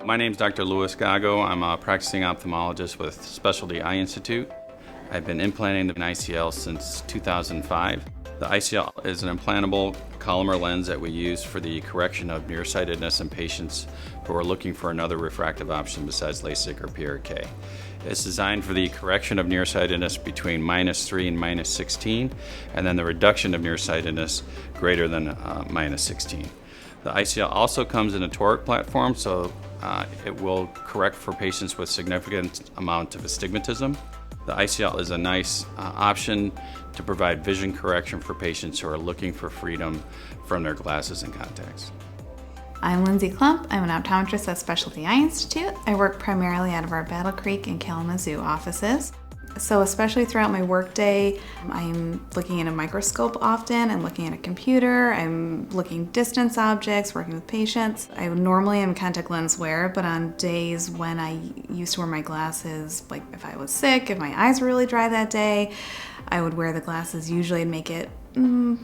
My name is Dr. Gago. I'm a practicing ophthalmologist with Specialty Eye Institute. I've been implanting an ICL since 2005. The ICL is an implantable Collamer lens that we use for the correction of nearsightedness in patients who are looking for another refractive option besides LASIK or PRK. It's designed for the correction of nearsightedness between -3 and -16, and then the reduction of nearsightedness greater than -16. The ICL also comes in a toric platform, so it will correct for patients with significant amount of astigmatism. The ICL is a nice option to provide vision correction for patients who are looking for freedom from their glasses and contacts. I'm Lyndsay Klummp. I'm an optometrist at Specialty Eye Institute. I work primarily out of our Battle Creek and Kalamazoo offices. So especially throughout my workday, I'm looking at a microscope often, I'm looking at a computer, I'm looking distance objects, working with patients. I normally am a contact lens wearer, but on days when I used to wear my glasses, like if I was sick, if my eyes were really dry that day, I would wear the glasses. Usually I'd make it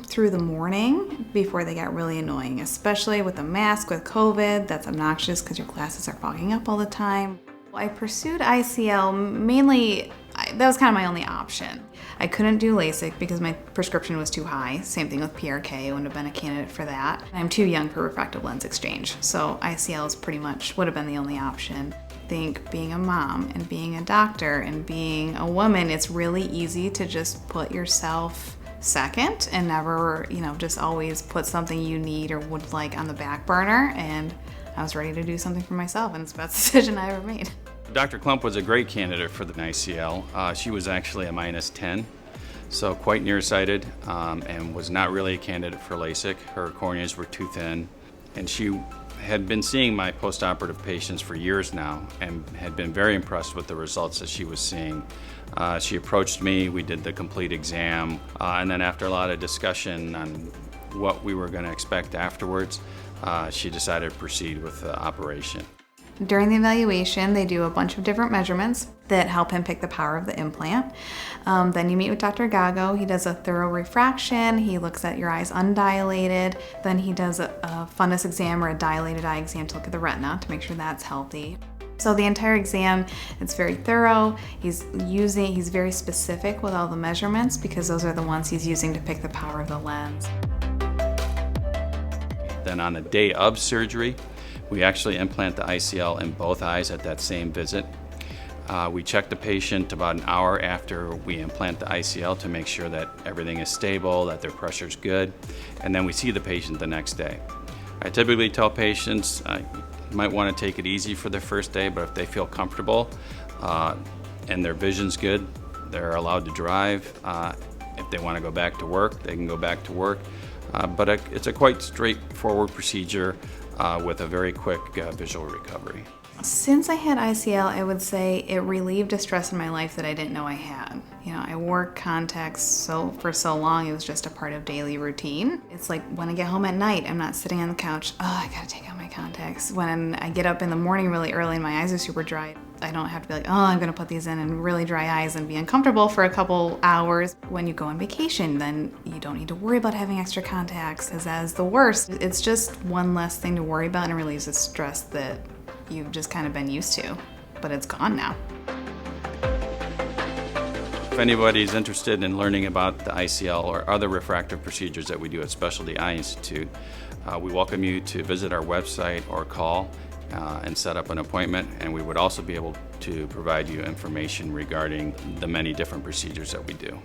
through the morning before they got really annoying, especially with the mask with COVID. That's obnoxious because your glasses are fogging up all the time. I pursued ICL mainly, that was kind of my only option. I couldn't do LASIK because my prescription was too high. Same thing with PRK, I wouldn't have been a candidate for that. I'm too young for refractive lens exchange, so ICL is pretty much would have been the only option. I think being a mom and being a doctor and being a woman, it's really easy to just put yourself second and never, just always put something you need or would like on the back burner, and I was ready to do something for myself, and it's the best decision I ever made. Dr. Klummp was a great candidate for the ICL. She was actually a -10, so quite nearsighted, and was not really a candidate for LASIK. Her corneas were too thin, and she had been seeing my postoperative patients for years now and had been very impressed with the results that she was seeing. She approached me, we did the complete exam, and then after a lot of discussion on what we were going to expect afterwards, she decided to proceed with the operation. During the evaluation, they do a bunch of different measurements that help him pick the power of the implant. Then you meet with Dr. Gago. He does a thorough refraction. He looks at your eyes undilated. Then he does a fundus exam or a dilated eye exam to look at the retina to make sure that's healthy. So the entire exam, it's very thorough. He's very specific with all the measurements because those are the ones he's using to pick the power of the lens. Then on the day of surgery, we actually implant the ICL in both eyes at that same visit. We check the patient about an hour after we implant the ICL to make sure that everything is stable, that their pressure's good, and then we see the patient the next day. I typically tell patients you might want to take it easy for the first day, but if they feel comfortable and their vision's good, they're allowed to drive. If they want to go back to work, they can go back to work. But it's a quite straightforward procedure with a very quick visual recovery. Since I had ICL, I would say it relieved a stress in my life that I didn't know I had. I wore contacts for so long, it was just a part of daily routine. It's like when I get home at night, I'm not sitting on the couch, I gotta take out my contacts. When I get up in the morning really early and my eyes are super dry, I don't have to be like, I'm gonna put these in and really dry eyes and be uncomfortable for a couple hours. When you go on vacation, then you don't need to worry about having extra contacts, because that is the worst. It's just one less thing to worry about and it relieves the stress that you've just kind of been used to, but it's gone now. If anybody's interested in learning about the ICL or other refractive procedures that we do at Specialty Eye Institute, we welcome you to visit our website or call and set up an appointment, and we would also be able to provide you information regarding the many different procedures that we do.